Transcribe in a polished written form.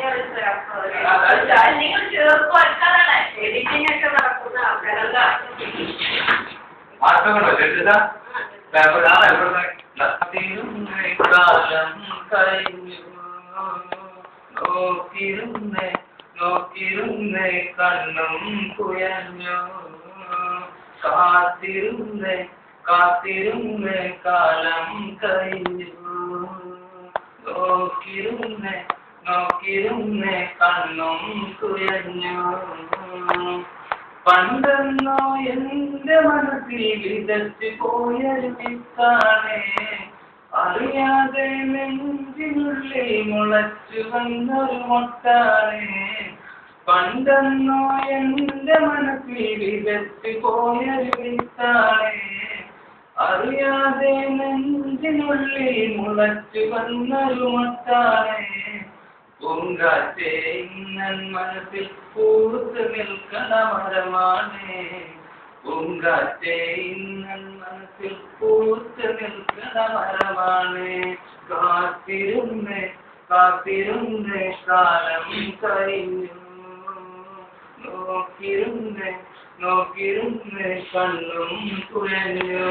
നിങ്ങൾ ചേർക്കുവാനാണ് എഡിറ്റിംഗ് ഒക്കെ നടക്കുന്ന ആൾക്കാരല്ല. നോക്കിരുന്നേ കണ്ണും കുയഞ്ഞു കാത്തിരുന്നേ കാലം കഴിഞ്ഞു നോക്കിരുന്നേ കണ്ണും കുയഞ്ഞു പണ്ടെന്നോ എന്റെ മനസ്സിൽ വിതച്ചു പോയൊരു വിത്താണേ അറിയാതെ നെഞ്ചിനുള്ളിൽ മുളച്ചു വന്നൊരു മൊട്ടാണേ പണ്ടെന്നോ എന്റെ മനസ്സിൽ വിതച്ചു പോയൊരു വിത്താണേ അറിയാതെ നെഞ്ചിനുള്ളിൽ മുളച്ചു വന്നൊരു മൊട്ടാണേ പൂങ്കാറ്റേ ഇന്നൻ മനസ്സിൽ പൂത്ത് നിൽക്കണ മരമാണേ പൂങ്കാറ്റേ ഇന്നൻ മനസ്സിൽ പൂത്ത് നിൽക്കണ മരമാണേ കാത്തിരുന്നേ കാലം കഴിഞ്ഞു നോക്കിരുന്നേ കണ്ണും കുഴഞ്ഞു